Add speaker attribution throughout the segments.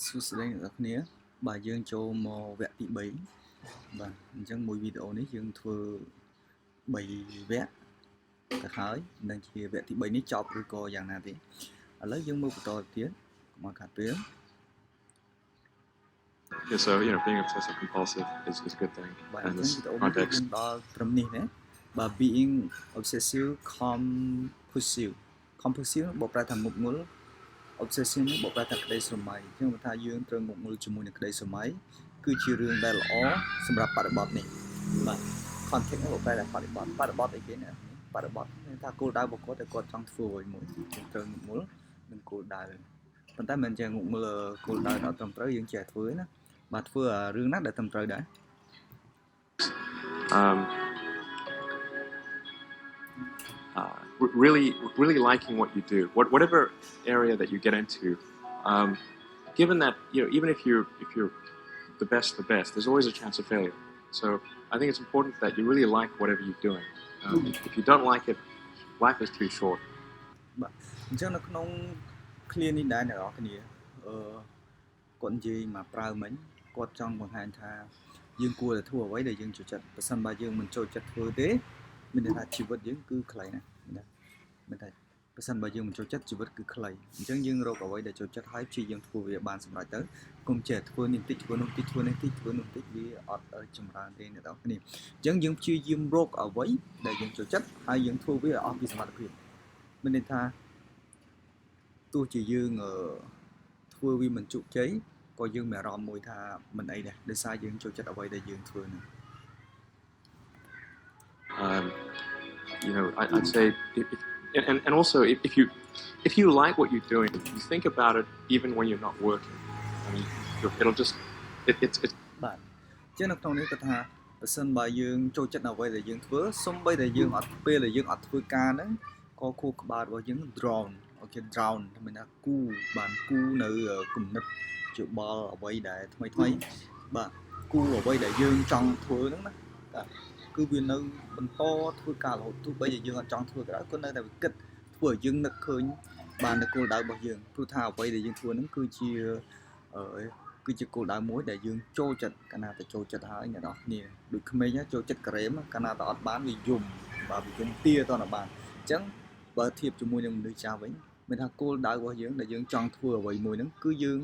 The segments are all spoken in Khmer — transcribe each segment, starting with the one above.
Speaker 1: សួស្តីអ្នកនរគ្នាបាទយើងចូលមកវគ្គទី3បាទអញ្ចឹងមួយវីដេអូនេះយើងធ្វើ3វគ្គទៅហើយនឹងជាវគ្គទី3នេះចប់ឬក៏យ៉ាងណាទេឥឡូវយើងមើលបន្តទៀតមកខាត់ពេល
Speaker 2: Yeah, so being obsessive compulsive is a good thing.
Speaker 1: បាទអញ្ចឹងវីដេអូនេះយើងដល់ត្រឹមនេះណាបាទ being obsessive compulsive បកប្រែថាងប់ងល់ obsession នេះបកប្រែថាក្តីស្រមៃអញ្ចឹងបើថាយើងត្រូវងប់ងល់ជាមួយនឹងក្តីស្រមៃគឺជារឿងដែលល្អសម្រាប់បរិបទនេះបាទ context នេះបកប្រែថាបរិបទអីគេណាបរិបទមានថាគោលដៅរបស់គាត់តែគាត់ចង់ធ្វើអ្វីមួយយើងត្រូវងប់ងល់នឹងគោលដៅប៉ុន្តែមិនចេះងប់ងល់គោលដៅដល់ត្រឹមត្រូវយើងចេះធ្វើណាបាទធ្វើរឿងណាដែលត្រឹមត្រូវដែរ
Speaker 2: really liking what you do, whatever area that you get into, given that even if you're the best, there's always a chance of failure. So I think it's important that you really like whatever you're doing. If you don't like it, life is too short.
Speaker 1: បាទអញ្ចឹងនៅក្នុង clear នេះដែរអ្នកនរគ្នាគាត់និយាយមកប្រើមិញគាត់ចង់បង្ហាញថាយើងគួរតែធ្វើអ្វីដែលយើងចូលចិត្តបើសិនបើយើងមិនចូលចិត្តធ្វើទេមានន័យថាជីវិតយើងគឺខ្លីណាស់មានតែបើសិនបើយើងមិនចូលចិត្តជីវិតគឺខ្លីអញ្ចឹងយើងរកអ្វីដែលចូលចិត្តហើយព្យាយាមធ្វើវាបានសម្រេចទៅកុំចេះធ្វើនេះតិចធ្វើនោះតិចធ្វើនេះតិចធ្វើនោះតិចវាអត់ចម្រើនទេអ្នកនរគ្នាអញ្ចឹងយើងព្យាយាមរកអ្វីដែលយើងចូលចិត្តហើយយើងធ្វើវាអស់ពីសមត្ថភាពមានន័យថាទោះជាយើងធ្វើវាមិនជោគជ័យក៏យើងមានអារម្មណ៍មួយថាមិនអីដែរដោយសារយើងចូលចិត្តអ្វីដែលយើងធ្វើហ្នឹង
Speaker 2: I'd say and also if you like what you're doing, you think about it even when you're not working. I mean, it'll just it's
Speaker 1: បាទចឹងនៅក្នុងនេះគាត់ថាបើសិនបើយើងចូលចិត្តអ្វីដែលយើងធ្វើសូម្បីតែយើងអត់ពេលដែលយើងអត់ធ្វើការហ្នឹងក៏ខួរក្បាលរបស់យើង drown អូខេ drown មានថាគូបានគូនៅគំនិតយោបល់អ្វីដែលថ្មីបាទគូអ្វីដែលយើងចង់ធ្វើហ្នឹងណាគឺវានៅបន្តធ្វើការរហូតទោះបីជាយើងអត់ចង់ធ្វើក៏ដោយក៏នៅតែវាគិតធ្វើឲ្យយើងនឹកឃើញបាននៅគោលដៅរបស់យើងព្រោះថាអ្វីដែលយើងធ្វើហ្នឹងគឺជាគោលដៅមួយដែលយើងចូលចិត្តកាលណាតែចូលចិត្តហើយអ្នកនរគ្នាដូចក្មេងចូលចិត្តការ៉េមកាលណាតែអត់បានវាយំបាទវាយំទាតតែបានអញ្ចឹងបើធៀបជាមួយនឹងមនុស្សចាស់វិញមានថាគោលដៅរបស់យើងដែលយើងចង់ធ្វើអ្វីមួយហ្នឹងគឺយើង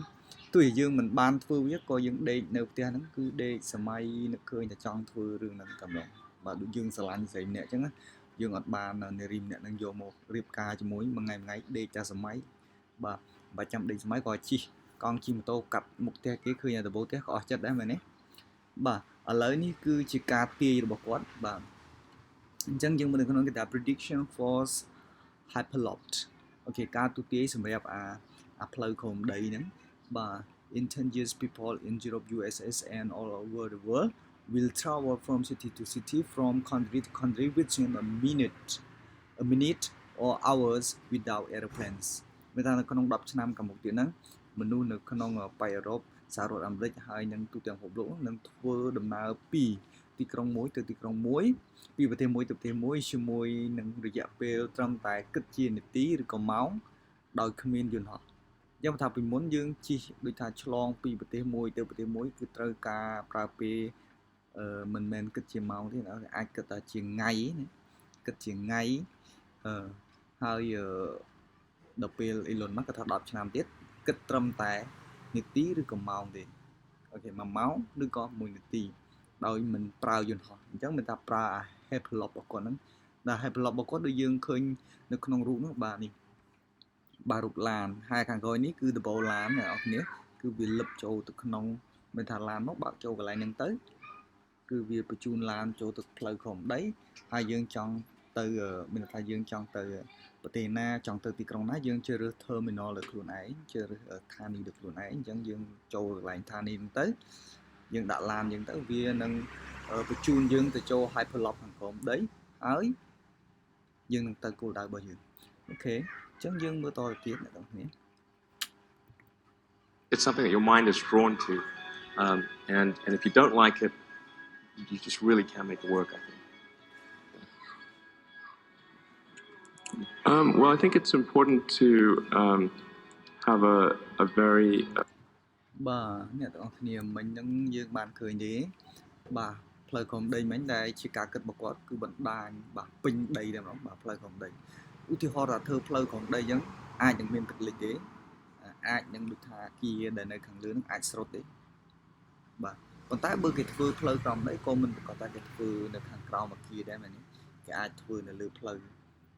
Speaker 1: ទោះជាយើងមិនបានធ្វើវាក៏យើងដេកនៅផ្ទះហ្នឹងគឺដេកសម័យនឹកឃើញតែចង់ធ្វើរឿងហ្នឹងតែម្ដងបាទដូចយើងស្រឡាញ់ស្រីម្នាក់អញ្ចឹងណាយើងអត់បាននារីម្នាក់ហ្នឹងយកមករៀបការជាមួយមួយថ្ងៃដេកតែសម័យបាទបើចាំដេកសម័យក៏ជិះកង់ជិះម៉ូតូកាត់មុខផ្ទះគេឃើញតែដំបូងផ្ទះក៏អស់ចិត្តដែរមែនទេបាទឥឡូវនេះគឺជាការទាយរបស់គាត់បាទអញ្ចឹងយើងមើលនៅក្នុងគេថា prediction force hyperlocked អូខេការទូទាយសម្រាប់អាផ្លូវក្រោមដីហ្នឹងបាទ intelligent people in Europe, USA and all over the world will travel from city to city, from country to country within a minute or hours without airplanes មានថានៅក្នុង10ឆ្នាំខាងមុខទៀតហ្នឹងមនុស្សនៅក្នុងប៉ៃអឺរ៉ុបសហរដ្ឋអាមេរិកហើយនិងទូទាំងពិភពលោកនឹងធ្វើដំណើរពីទីក្រុងមួយទៅទីក្រុងមួយពីប្រទេសមួយទៅប្រទេសមួយជាមួយនឹងរយៈពេលត្រឹមតែគិតជានាទីឬក៏ម៉ោងដោយគ្មានយន្តហោះយ៉ាងថាពីមុនយើងជិះដូចថាឆ្លងពីប្រទេសមួយទៅប្រទេសមួយគឺត្រូវការប្រើពេលមិនមែនគិតជាម៉ោងទេអាចគិតថាជាថ្ងៃណាគិតជាថ្ងៃហើយដល់ពេល Elon Musk គាត់ថា10ឆ្នាំទៀតគិតត្រឹមតែនាទីឬក៏ម៉ោងទេអូខេ1ម៉ោងឬក៏1នាទីដោយមិនប្រើយន្តហោះអញ្ចឹងមិនថាប្រើអា hyperloop របស់គាត់ហ្នឹងដែល hyperloop របស់គាត់ដូចយើងឃើញនៅក្នុងរូបនោះបាទនេះបាទរូបឡានហើយខាងក្រោយនេះគឺដបូលឡានអ្នកនរគ្នាគឺវាលឹបចូលទៅក្នុងមិនថាឡានមកបើកចូលកន្លែងហ្នឹងទៅគឺវាបញ្ជូនឡានចូលទៅផ្លូវក្រោមដីហើយយើងចង់ទៅមានថាយើងចង់ទៅប្រទេសណាចង់ទៅទីក្រុងណាយើងជ្រើសរើស terminal លើខ្លួនឯងជ្រើសរើសស្ថានីយ៍លើខ្លួនឯងអញ្ចឹងយើងចូលកន្លែងស្ថានីយ៍ហ្នឹងទៅយើងដាក់ឡានយើងទៅវានឹងបញ្ជូនយើងទៅចូល hyperloop ខាងក្រោមដីហើយយើងនឹងទៅគោលដៅរបស់យើងអូខេអញ្ចឹងយើងមើលតទៅទៀតអ្នកទាំងគ្នា
Speaker 2: It's something that your mind is drawn to, and if you don't like it, you just really can't make it work, I think. Well, I think it's important to have a very
Speaker 1: បាទអ្នកទាំងអស់គ្នាមិញហ្នឹងយើងបានឃើញទេបាទផ្លូវក្រោមដីមិញដែលជាការគិតរបស់គាត់គឺបណ្ដាញបាទពេញដីតែម្ដងបាទផ្លូវក្រោមដីឧទាហរណ៍ថាធ្វើផ្លូវក្រោមដីអញ្ចឹងអាចនឹងមានទឹកលិចទេអាចនឹងដូចថាគៀដែលនៅខាងលើនឹងអាចស្រុតទេបាទប៉ុន្តែបើគេធ្វើផ្លូវក្រោមដីក៏មិនប្រកាសថាគេធ្វើនៅខាងក្រោមអគារដែរមែនទេគេអាចធ្វើនៅលើផ្លូវ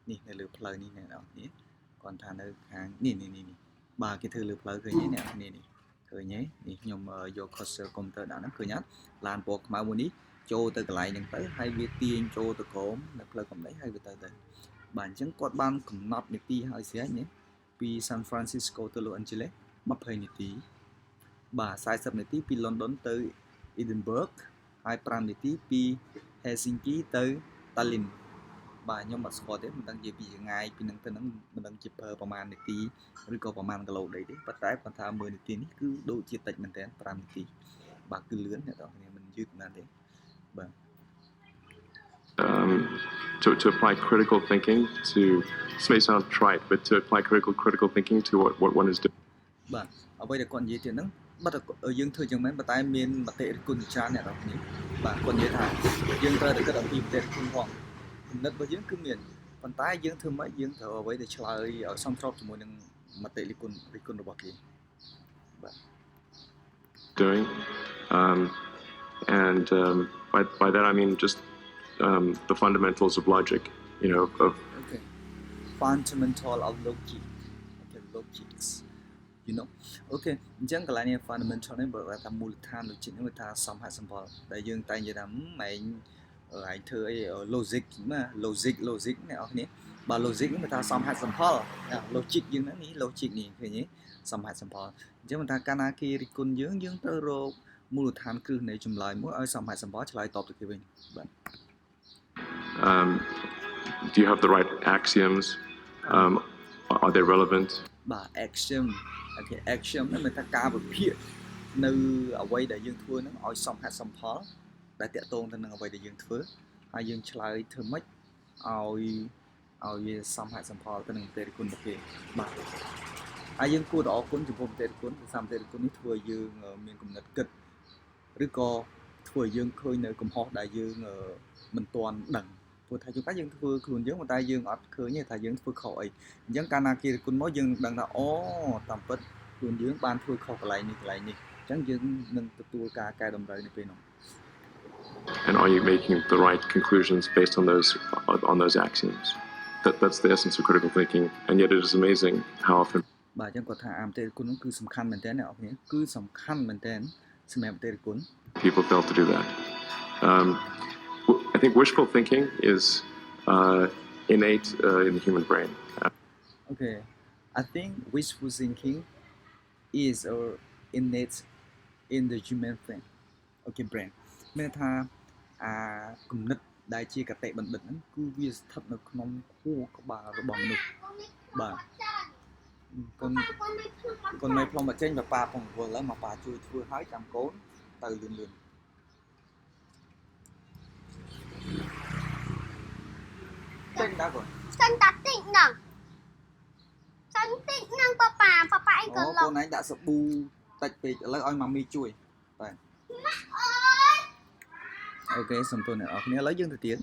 Speaker 1: នេះនៅលើផ្លូវនេះអ្នកនរគ្នាគាត់ថានៅខាងនេះបាទគេធ្វើលើផ្លូវឃើញទេអ្នកនរគ្នានេះឃើញទេនេះខ្ញុំយក cursor កុំព្យូទ័រដាក់ហ្នឹងឃើញអត់ឡានពណ៌ខ្មៅមួយនេះចូលទៅកន្លែងហ្នឹងទៅហើយវាទាញចូលទៅក្រោមនៅផ្លូវកំដីហើយវាទៅបាទអញ្ចឹងគាត់បានកំណត់នីតិឲ្យស្រេចណាពី San Francisco ទៅ Los Angeles 20នាទីបាទ40នាទីពី London ទៅ Edinburgh ហើយ5នាទីពី Helsinki ទៅ Tallinn បាទខ្ញុំអត់ស្គាល់ទេមិនដឹងនិយាយពីចម្ងាយពីនឹងទៅនឹងមិនដឹងជាប្រើប្រហែលនាទីឬក៏ប្រហែលគីឡូដីទេប៉ុន្តែគាត់ថា10នាទីនេះគឺដូចជាតិចមែនតើ5នាទីបាទគឺលឿនអ្នកនរគ្នាមិនយឺតណាស់ទេបាទ
Speaker 2: to apply critical thinking to this may sound trite but to apply critical thinking to what one is doing
Speaker 1: បាទអ្វីដែលគាត់និយាយទៀតហ្នឹងបាត់យើងធ្វើយ៉ាងម៉េចប៉ុន្តែមានមតិរិះគន់ច្រើនអ្នកនរគ្នាបាទគាត់និយាយថាយើងត្រូវតែគិតអំពីមតិរិះគន់ផងគំនិតរបស់យើងគឺមានប៉ុន្តែយើងធ្វើម៉េចយើងត្រូវអ្វីដែលឆ្លើយឲ្យសមស្របជាមួយនឹងមតិរិះគន់របស់គេបាទ
Speaker 2: doing and by that I mean just the fundamentals of logic you know of
Speaker 1: okay fundamental of logic okay logics you know okay អញ្ចឹងកន្លែងនេះ fundamental នេះបើថាមូលដ្ឋាន logic នេះវាថាសមហេតុសមផលដែលយើងតែងនិយាយថាម៉ែងឯងធ្វើអី logic ណា logic អ្នកនរគ្នាបាទ logic នេះវាថាសមហេតុសមផល logic យើងហ្នឹងនេះ logic នេះឃើញទេសមហេតុសមផលអញ្ចឹងមិនថាកាលណាគេរិះគន់យើងត្រូវរកមូលដ្ឋានគ្រឹះនៃចម្លើយមួយឲ្យសមហេតុសមផលឆ្លើយតបទៅគេវិញបាទ
Speaker 2: do you have the right axioms are they relevant
Speaker 1: បាទ axiom okay axiom ហ្នឹងមានថាការវិភាគនៅអ្វីដែលយើងធ្វើហ្នឹងឲ្យសមហេតុសមផលដែលតាក់ទងទៅនឹងអ្វីដែលយើងធ្វើហើយយើងឆ្លើយធ្វើម៉េចឲ្យវាសមហេតុសមផលទៅនឹងមតិរិះគន់របស់គេបាទហើយយើងគួរតែអរគុណចំពោះមតិរិះគន់ព្រោះមតិរិះគន់នេះធ្វើឲ្យយើងមានគំនិតគិតឬក៏ធ្វើឲ្យយើងឃើញនៅកំហុសដែលយើងមិនទាន់ដឹងព្រោះថាជួនកាលយើងធ្វើខ្លួនយើងប៉ុន្តែយើងអត់ឃើញទេថាយើងធ្វើខុសអីអញ្ចឹងកាលណាគេរិះគន់មកយើងដឹងថាអូតាមពិតខ្លួនយើងបានធ្វើខុសកន្លែងនេះអញ្ចឹងយើងនឹងទទួលការកែតម្រូវនៅពេលនោះ
Speaker 2: and are you making the right conclusions based on those axioms that's the essence of critical thinking and yet it is amazing how often
Speaker 1: បាទអញ្ចឹងគាត់ថាមតិរិះគន់នោះគឺសំខាន់មែនទែនអ្នកនរគ្នាគឺសំខាន់មែនទែនសម្រាប់មតិរិះគន់
Speaker 2: people fail to do that I think wishful thinking is innate in the human brain
Speaker 1: okay I think wishful thinking is innate in the human brain okay brain មានថាគំនិតដែលជាកតិបណ្ឌិតហ្នឹងគឺវាស្ថិតនៅក្នុងខួរក្បាលរបស់មនុស្សបាទកូនមេផ្លុំមកចេញប៉ាពងវល់ហើយមកប៉ាជួយធ្វើឲ្យចាំកូនទៅលឿនចេញដល់កូនចេញតាតិចហ្នឹងប៉ាអីក៏លោកកូនឯងដាក់សាប៊ូតិចពេកឥឡូវឲ្យម៉ាមីជួយបាទអូខេសំទោសអ្នកនរគ្នាឥឡូវយើងទៅទៀត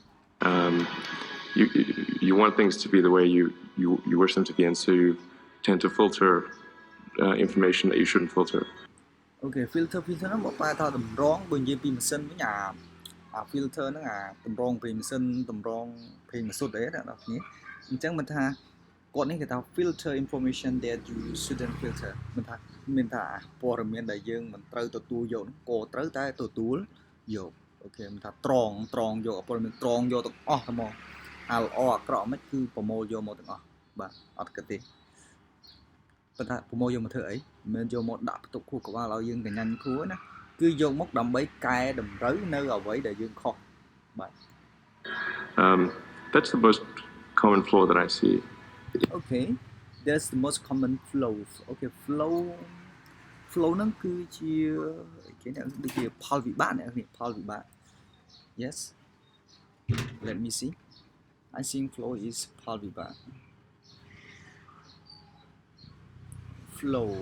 Speaker 2: you want things to be the way you wish them to be and so you tend to filter information that you shouldn't filter
Speaker 1: okay filter ហ្នឹងមកប៉ាថាតម្រងបើនិយាយពីម៉ាស៊ីនវិញអា filter ហ្នឹងអាតម្រងពីម៉ាស៊ីនតម្រងភេងម៉ាស៊ូតអីអ្នកនរគ្នាអញ្ចឹងមិនថាគាត់នេះគេថា filter information that you shouldn't filter មានថាព័ត៌មានដែលយើងមិនត្រូវទទួលយកនោះក៏ត្រូវតែទទួលយកអូខេមិនថាត្រង់យកព័ត៌មានត្រង់យកទាំងអស់ហ្មងអាល្អអាក្រក់មិនគឺប្រមូលយកមកទាំងអស់បាទអត់គិតទេប៉ុន្តែប្រមូលយកមកធ្វើអីមិនយកមកដាក់ផ្ទុកខួរក្បាលឲ្យយើងកញ្ញាញ់ខួរណាគឺយកមកដើម្បីកែតម្រូវនៅអ្វីដែលយើងខុសបាទ
Speaker 2: that's the most common flaw that I see
Speaker 1: okay that's the most common flow okay flow ហ្នឹងគឺជាគេដូចជាផលវិបាកអ្នកនេះផលវិបាក yes let me see I think flow is ផលវិបាក flow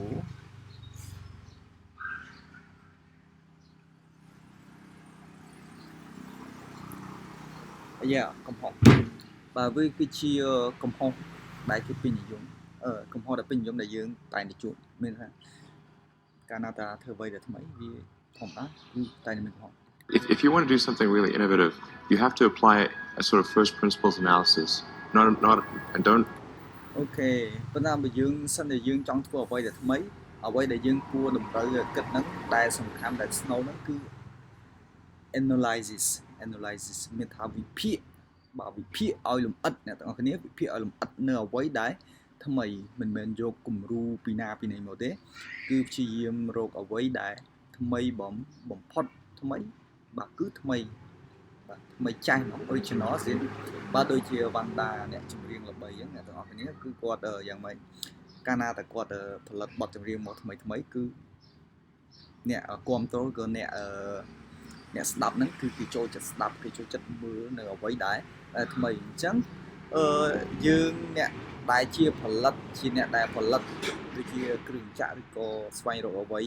Speaker 1: yeah កំហុសបាទវាគឺជាកំហុសដែលគេពេញនិយមកំហុសដែលពេញនិយមដែលយើងតែទៅជួបមានថាកាលណាតាធ្វើអ្វីដែលថ្មីវាធម្មតាគឺតែមានកំហុស
Speaker 2: If you want to do something really innovative, you have to apply a sort of first principles analysis. Not and don't.
Speaker 1: អូខេប៉ុន្តែបើយើងសិនតែយើងចង់ធ្វើអ្វីដែលថ្មីអ្វីដែលយើងគួរតម្រូវគិតហ្នឹងដែលសំខាន់ដែលស្នូលហ្នឹងគឺ analysis មានថាវិភាគបើវិភាគឲ្យលម្អិតអ្នកទាំងអស់គ្នាវិភាគឲ្យលម្អិតនៅអ្វីដែលថ្មីមិនមែនយកគំរូពីណាពីណីមកទេគឺព្យាយាមរកអ្វីដែលថ្មីបំផុតថ្មីបាទគឺថ្មីបាទថ្មីចាស់មក original ស្អីបាទដូចជាវណ្ណដាអ្នកចម្រៀងល្បីហ្នឹងអ្នកទាំងអស់គ្នាគឺគាត់យ៉ាងម៉េចកាលណាតែគាត់ផលិតបទចម្រៀងមកថ្មីគឺអ្នកគាំទ្រក៏អ្នកស្ដាប់ហ្នឹងគឺគេចូលចិត្តស្ដាប់គេចូលចិត្តមើលនៅអ្វីដែលថ្មីអញ្ចឹងយើងអ្នកដែលជាផលិតជាអ្នកដែលផលិតដូចជាគ្រឿងចក្រឬក៏ស្វែងរកអ្វី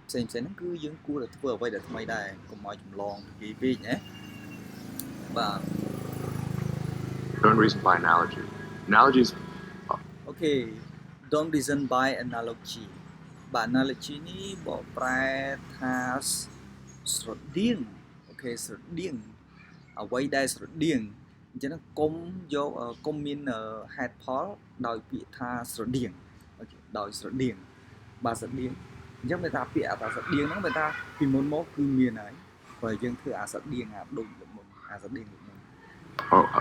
Speaker 1: ផ្សេងហ្នឹងគឺយើងគួរតែធ្វើអ្វីដែលថ្មីដែរកុំឲ្យចម្លងពីគេពេកណាបាទ
Speaker 2: Don't reason by analogy. Analogies.
Speaker 1: Okay, don't reason by analogy. បាទ analogy នេះបកប្រែថាស្រដៀងអូខេស្រដៀងអ្វីដែលស្រដៀងអញ្ចឹងកុំមានហេតុផលដោយពាក្យថាស្រដៀងអូខេដោយស្រដៀងបាទស្រដៀងអញ្ចឹងមានថាពាក្យអាស្រដៀងហ្នឹងមានថាពីមុនមកគឺមានហើយបើយើងធ្វើអាស្រដៀងអាដូចមុនអាស្រដៀងមុន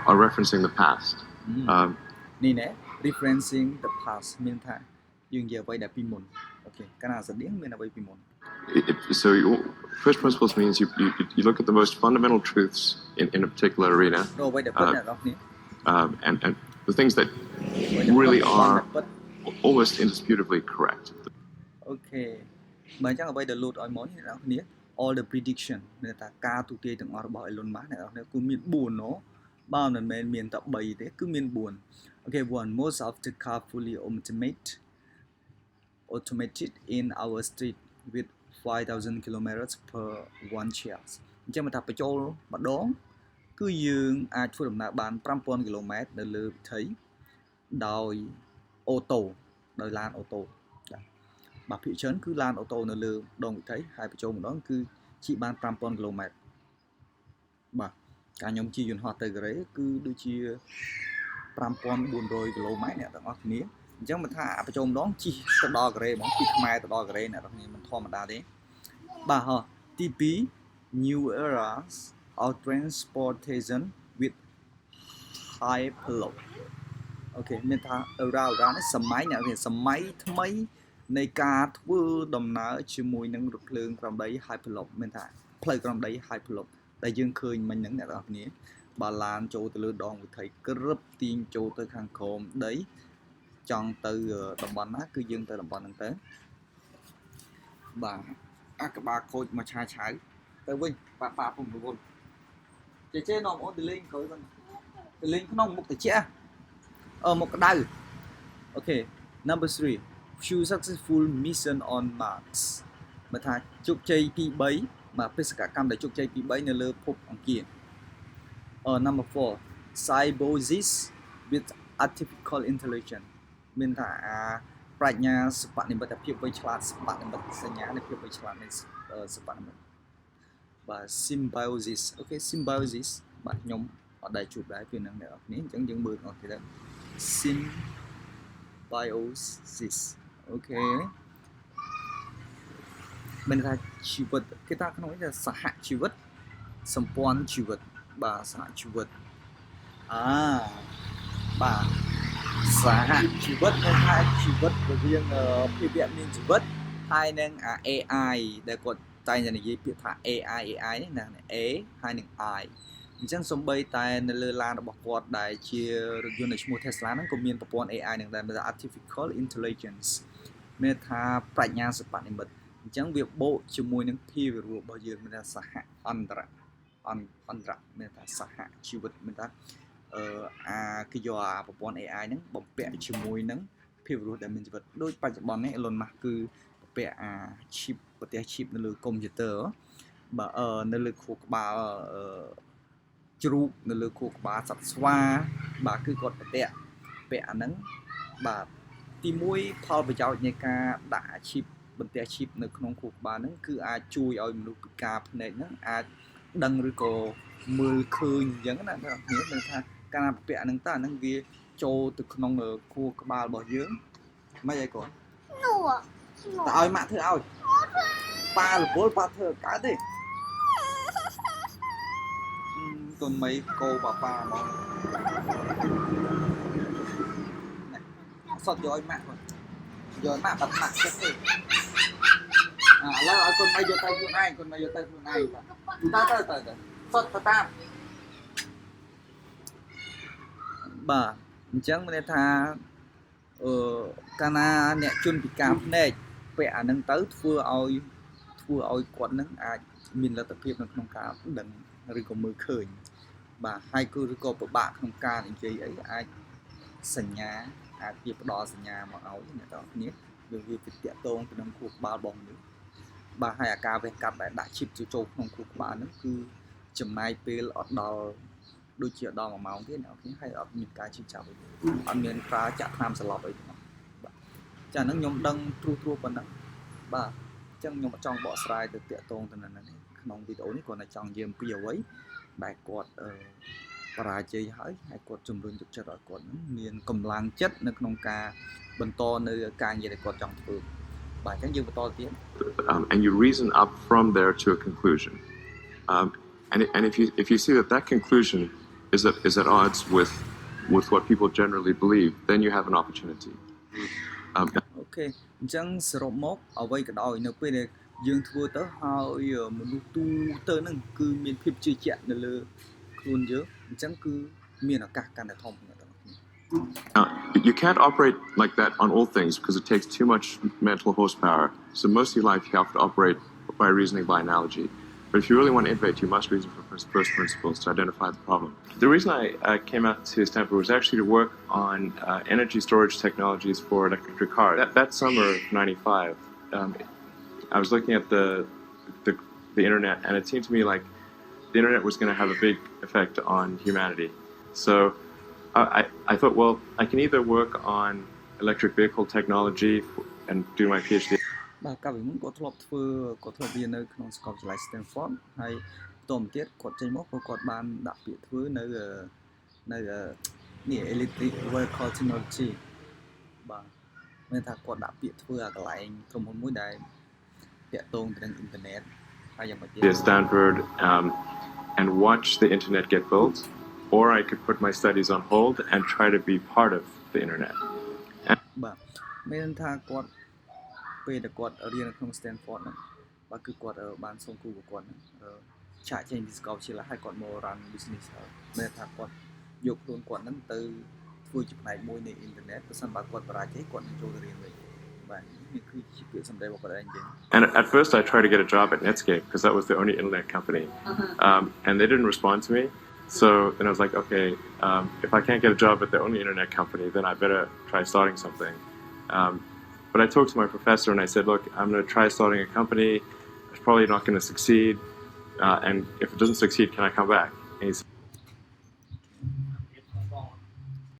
Speaker 2: or referencing the past.
Speaker 1: នេះណែ referencing the past មានថាយើងនិយាយអ្វីដែលពីមុនអូខេកាលណាអាស្រដៀងមានអ្វីពីមុន
Speaker 2: So first principles means you look at the most fundamental truths in a particular arena. And the things that really are almost indisputably correct.
Speaker 1: Okay. បើអញ្ចឹងអ្វីដែលលោតឲ្យមកនេះអ្នកនរគ្នា all the prediction មានថាការទូទាយទាំងអស់របស់ Elon Musk អ្នកនរគ្នាគឺមាន4ណូបើមិនមែនមានតែ3ទេគឺមាន4 Okay, one most of the car fully automated in our street with 5,000 kilometers per 1 charge អញ្ចឹងមកថាបញ្ចូលម្ដងគឺយើងអាចធ្វើដំណើរបាន 5,000 គីឡូម៉ែត្រនៅលើវិថីដោយអូតូដោយឡានអូតូបាទភាគច្រើនគឺឡានអូតូនៅលើដងវិថីហើយបញ្ចូលម្ដងគឺជិះបាន 5,000 គីឡូម៉ែត្របាទការខ្ញុំជិះយន្តហោះទៅកូរ៉េគឺដូចជា 5,400 គីឡូម៉ែត្រអ្នកទាំងអស់គ្នាអញ្ចឹងមិនថាបញ្ចូលម្ដងជិះទៅដល់កូរ៉េហ្មងពីខ្មែរទៅដល់កូរ៉េអ្នកទាំងគ្នាមិនធម្មតាទេបាទហោះទី2 new eras of transportation with hyperloop អូខេមានថា era នេះសម័យអ្នកសម័យថ្មីនៃការធ្វើដំណើរជាមួយនឹងរថភ្លើងក្រំដី hyperloop មានថាផ្លូវក្រំដី hyperloop ដែលយើងឃើញមិញហ្នឹងអ្នកទាំងគ្នាបើឡានចូលទៅលើដងវិថីក្រឹបទាញចូលទៅខាងក្រោមដីចង់ទៅតំបន់ណាគឺយើងទៅតំបន់ហ្នឹងទៅបាទអាក្បាលខូចមកឆាឆៅទៅវិញប៉ាពុំរវល់ចេនាំអូនទៅលេងក្រោយវិញទៅលេងក្នុងមុខត្រជាក់មុខក្តៅអូខេ number 3 few successful mission on Mars បើថាជោគជ័យទី3បាទបេសកកម្មដែលជោគជ័យទី3នៅលើភពអង្គារnumber 4 symbiosis with artificial intelligence មានថាប្រាជ្ញាសិប្បនិម្មិតភាពវៃឆ្លាតសិប្បនិម្មិតសញ្ញានៃភាពវៃឆ្លាតនៃសិប្បនិម្មិតបាទ symbiosis អូខេ symbiosis បាទខ្ញុំអត់ដែលជួបដែរពីនឹងអ្នកនរគ្នាអញ្ចឹងយើងមើលអត់ទេ symbiosis អូខេមានថាជីវិតគេថាក្នុងនេះសហជីវិតសម្ព័ន្ធជីវិតបាទសហជីវិតបាទសហជីវិតនៅថាជីវិតរវាងភាវៈមានជីវិតហើយនឹង AI ដែលគាត់តែងតែនិយាយពាក្យថា AI នេះណា A ហើយនឹង I អញ្ចឹងសំបីតែនៅលើឡានរបស់គាត់ដែលជារថយន្តដែលឈ្មោះ Tesla ហ្នឹងក៏មានប្រព័ន្ធ AI នឹងដែរមានថា artificial intelligence មានថាប្រាជ្ញាសិប្បនិម្មិតអញ្ចឹងវាបូកជាមួយនឹងភាវៈរបស់យើងមានថាសហអន្តរមានថាសហជីវិតមានថាគេយកប្រព័ន្ធ AI ហ្នឹងបំពាក់ជាមួយនឹងភាវៈដែលមានជីវិតដូចបច្ចុប្បន្ននេះ Elon Musk គឺបំពាក់chip ប្រទេស chip នៅលើកុំព្យូទ័របាទនៅលើខួរក្បាល ជ្រូកនៅលើខួរក្បាលសត្វស្វាបាទគឺគាត់ពាក់អាហ្នឹងបាទទី1ផលប្រយោជន៍នៃការដាក់អាជីពបន្ទះជីពនៅក្នុងខួរក្បាលហ្នឹងគឺអាចជួយឲ្យមនុស្សពិការភ្នែកហ្នឹងអាចដឹងឬក៏មើលឃើញអញ្ចឹងណាបងប្អូនមានថាការពាក់ហ្នឹងតើអាហ្នឹងវាចូលទៅក្នុងខួរក្បាលរបស់យើងមិនអីគាត់តើឲ្យម៉ាក់ធ្វើឲ្យប៉ារវល់ប៉ាធ្វើកើតទេកូនមីកោប៉ាហ្មងសតយកឲ្យម៉ាក់គាត់យកម៉ាក់បាត់ម៉ាក់ចិត្តទេឥឡូវឲ្យកូនមីយកទៅខ្លួនឯងកូនមីយកទៅខ្លួនឯងទៅសតទៅតាមបាទអញ្ចឹងមានន័យថាកាលណាអ្នកជនពិការភ្នែកពាក់អាហ្នឹងទៅធ្វើឲ្យគាត់នឹងអាចមានលទ្ធភាពនៅក្នុងការដឹងឬក៏មើលឃើញបាទហើយគឺឬក៏ពិបាកក្នុងការនិយាយអីអាចសញ្ញាអាចវាផ្ដល់សញ្ញាមកឲ្យអ្នកទាំងគ្នាវាទៅតាក់ទងទៅនឹងខួរក្បាលរបស់មនុស្សបាទហើយអាការវះកាត់ដែលដាក់ឈីបចូលក្នុងខួរក្បាលហ្នឹងគឺចំណាយពេលអត់ដល់ដូចជាដល់1ម៉ោងទៀតអ្នកទាំងគ្នាហើយអត់មានការឈឺចាប់អីអត់មានការចាក់ថ្នាំសន្លប់អីទេបាទចាហ្នឹងខ្ញុំដឹងត្រួសប៉ុណ្ណឹងបាទអញ្ចឹងខ្ញុំអត់ចង់បកស្រាយទៅតាក់ទងទៅនឹងនេះក្នុងវីដេអូនេះគាត់តែចង់និយាយអំពីអ្វីដែលគាត់បរាជ័យហើយគាត់ជំរុញទឹកចិត្តឲ្យគាត់មានកម្លាំងចិត្តនៅក្នុងការបន្តនៅការងារដែលគាត់ចង់ធ្វើបាទអញ្ចឹងយើងបន្តទៀត
Speaker 2: and you reason up from there to a conclusion and if you see that conclusion is at odds with what people generally believe then you have an opportunity
Speaker 1: អូខេអញ្ចឹងសរុបមកអ្វីក៏ដោយនៅពេលដែលយើងធ្វើទៅហើយមនុស្សទូទៅហ្នឹងគឺមានភាពជឿជាក់នៅលើខ្លួនយើងអញ្ចឹងគឺមានឱកាសកាន់តែធំណាស់បងប្អូន
Speaker 2: You can't operate like that on all things because it takes too much mental horsepower. So most of your life you have to operate by reasoning by analogy. But if you really want to innovate, you must reason from first principles to identify the problem. The reason I came out to Stanford was actually to work on energy storage technologies for electric cars. That summer of '95, I was looking at the internet, and it seemed to me like the internet was going to have a big effect on humanity. So I thought, well, I can either work on electric vehicle technology and do my PhD.
Speaker 1: បាទកាលពីមុនគាត់ធ្លាប់រៀននៅក្នុងសាកលវិទ្យាល័យ Stanford ហើយបន្តមកទៀតគាត់ចេញមកគាត់បានដាក់ពាក្យធ្វើនៅនេះ electric vehicle technology បាទមានថាគាត់ដាក់ពាក្យធ្វើអាកន្លែងក្រុមហ៊ុនមួយដែលតាក់ទងទៅនឹងអ៊ីនធឺណិតហើយយ៉ាងម៉េចទៀត
Speaker 2: Stanford and watch the internet get built, or I could put my studies on hold and try to be part of the internet.
Speaker 1: បាទមានថាគាត់ពេលដែលគាត់រៀននៅក្នុង Stanford ហ្នឹងបាទគឺគាត់បានសូមគ្រូរបស់គាត់ហ្នឹងឆាកចេញពីសាកលវិទ្យាល័យហើយគាត់មក run business ហើយមានថាគាត់យកខ្លួនគាត់ហ្នឹងទៅធ្វើជាផ្នែកមួយនៃអ៊ីនធឺណិតបើសិនបើគាត់បរាជ័យគាត់នឹងចូលទៅរៀនវិញបាទនេះគឺជាពាក្យសម្ដីរបស់គាត់ឯងចឹង
Speaker 2: And at first I tried to get a job at Netscape because that was the only internet company, and they didn't respond to me. So then I was like, okay, if I can't get a job at the only internet company, then I better try starting something. But I talked to my professor and I said, look, I'm going to try starting a company. It's probably not going to succeed. And if it doesn't succeed, can I come back? And he said,